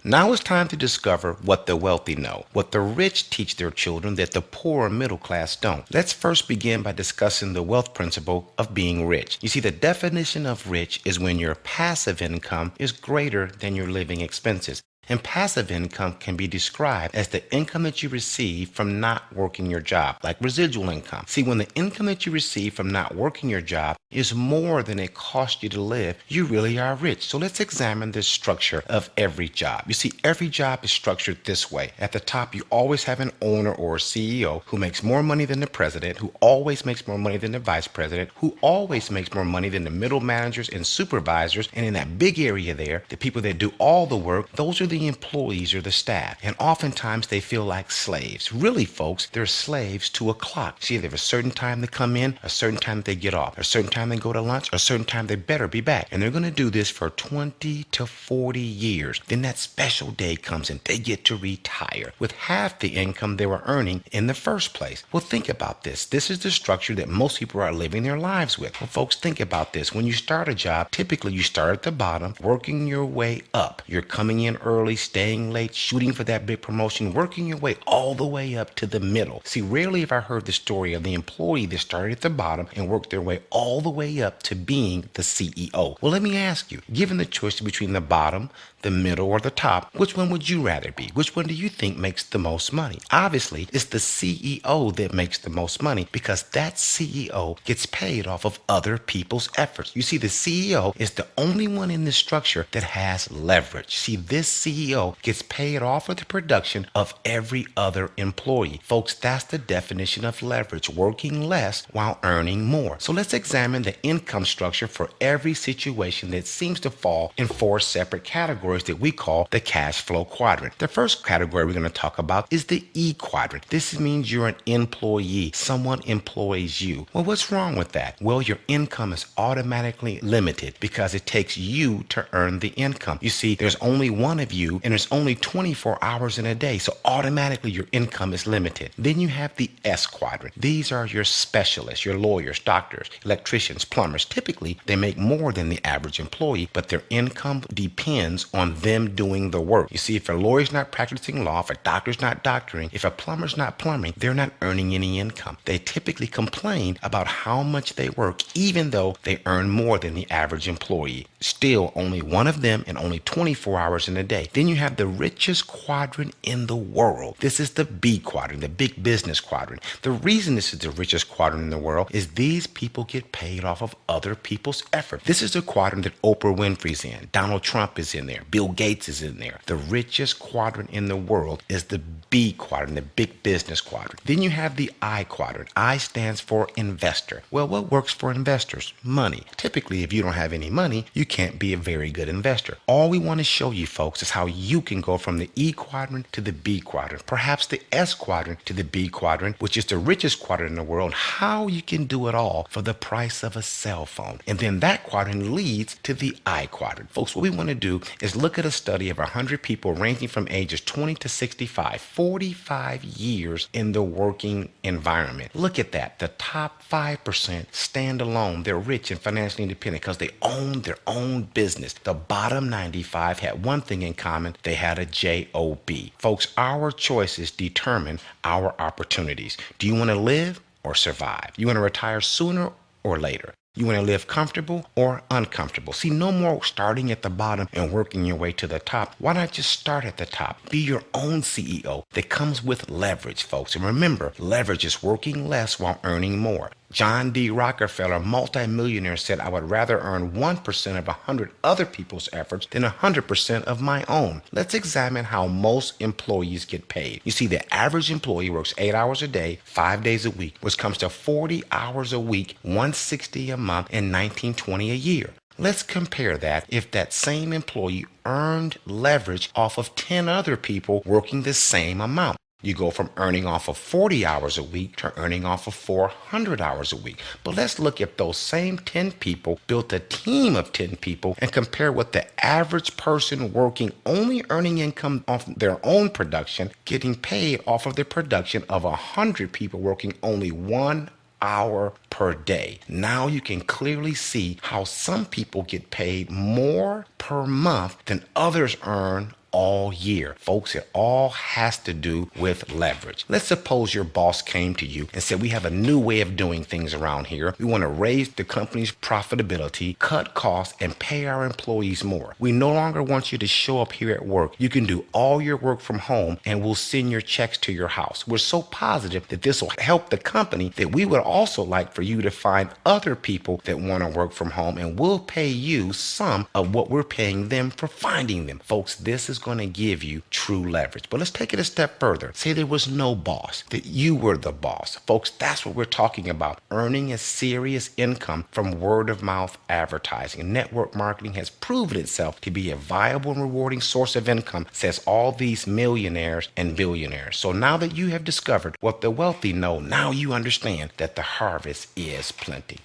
Now it's time to discover what the wealthy know, what the rich teach their children that the poor and middle class don't. Let's first begin by discussing the wealth principle of being rich. You see, the definition of rich is when your passive income is greater than your living expenses. And passive income can be described as the income that you receive from not working your job, like residual income. See, when the income that you receive from not working your job is more than it costs you to live, you really are rich. So let's examine the structure of every job. You see, every job is structured this way. At the top, you always have an owner or a CEO who makes more money than the president, who always makes more money than the vice president, who always makes more money than the middle managers and supervisors. And in that big area there, the people that do all the work, those are the employees or the staff. And oftentimes they feel like slaves. Really, folks, they're slaves to a clock. See, there's a certain time they come in, a certain time they get off, a certain time they go to lunch, a certain time they better be back. And they're going to do this for 20 to 40 years. Then that special day comes and they get to retire with half the income they were earning in the first place. Well, think about this. This is the structure that most people are living their lives with. Well, folks, think about this. When you start a job, typically you start at the bottom, working your way up. You're coming in early, staying late, shooting for that big promotion, working your way all the way up to the middle. See, rarely have I heard the story of the employee that started at the bottom and worked their way all the way up to being the CEO. Well, let me ask you, given the choice between the bottom, the middle, or the top, which one would you rather be? Which one do you think makes the most money? Obviously, it's the CEO that makes the most money because that CEO gets paid off of other people's efforts. You see, the CEO is the only one in this structure that has leverage. See, this CEO gets paid off of the production of every other employee. Folks, that's the definition of leverage, working less while earning more. So let's examine the income structure for every situation that seems to fall in four separate categories that we call the cash flow quadrant. The first category we're going to talk about is the E quadrant. This means you're an employee. Someone employs you. Well, what's wrong with that? Well, your income is automatically limited because it takes you to earn the income. You see, there's only one of you and there's only 24 hours in a day. So automatically your income is limited. Then you have the S quadrant. These are your specialists, your lawyers, doctors, electricians, plumbers. Typically, they make more than the average employee, but their income depends on them doing the work. You see, if a lawyer's not practicing law, if a doctor's not doctoring, if a plumber's not plumbing, they're not earning any income. They typically complain about how much they work, even though they earn more than the average employee. Still, only one of them and only 24 hours in a day. Then you have the richest quadrant in the world. This is the B quadrant, the big business quadrant. The reason this is the richest quadrant in the world is these people get paid off of other people's effort. This is the quadrant that Oprah Winfrey's in. Donald Trump is in there. Bill Gates is in there. The richest quadrant in the world is the B quadrant, the big business quadrant. Then you have the I quadrant. I stands for investor. Well, what works for investors? Money. Typically, if you don't have any money, you can't be a very good investor. All we want to show you folks is how you can go from the E quadrant to the B quadrant, perhaps the S quadrant to the B quadrant, which is the richest quadrant in the world, how you can do it all for the price of a cell phone. And then that quadrant leads to the I quadrant. Folks, what we want to do is look at a study of 100 people ranging from ages 20 to 65, 45 years in the working environment. Look at that. The top 5% stand alone. They're rich and financially independent because they own their own business. The bottom 95 had one thing in common. They had a job. Folks, our choices determine our opportunities. Do you want to live or survive? You want to retire sooner or later? You want to live comfortable or uncomfortable? See, no more starting at the bottom and working your way to the top. Why not just start at the top? Be your own CEO that comes with leverage, folks. And remember, leverage is working less while earning more. John D. Rockefeller, multimillionaire, said, I would rather earn 1% of 100 other people's efforts than 100% of my own. Let's examine how most employees get paid. You see, the average employee works 8 hours a day, 5 days a week, which comes to 40 hours a week, 160 a month, and 1920 a year. Let's compare that if that same employee earned leverage off of 10 other people working the same amount. You go from earning off of 40 hours a week to earning off of 400 hours a week. But let's look at those same 10 people built a team of 10 people and compare what the average person working only earning income off their own production getting paid off of the production of 100 people working only 1 hour per day. Now you can clearly see how some people get paid more per month than others earn all year. Folks, it all has to do with leverage. Let's suppose your boss came to you and said, we have a new way of doing things around here. We want to raise the company's profitability, cut costs, and pay our employees more. We no longer want you to show up here at work. You can do all your work from home and we'll send your checks to your house. We're so positive that this will help the company that we would also like for you to find other people that want to work from home, and we'll pay you some of what we're paying them for finding them. Folks, this is going to give you true leverage. But let's take it a step further. Say there was no boss, that you were the boss. Folks, that's what we're talking about. Earning a serious income from word of mouth advertising. Network marketing has proven itself to be a viable and rewarding source of income, says all these millionaires and billionaires. So now that you have discovered what the wealthy know, now you understand that the harvest is plenty.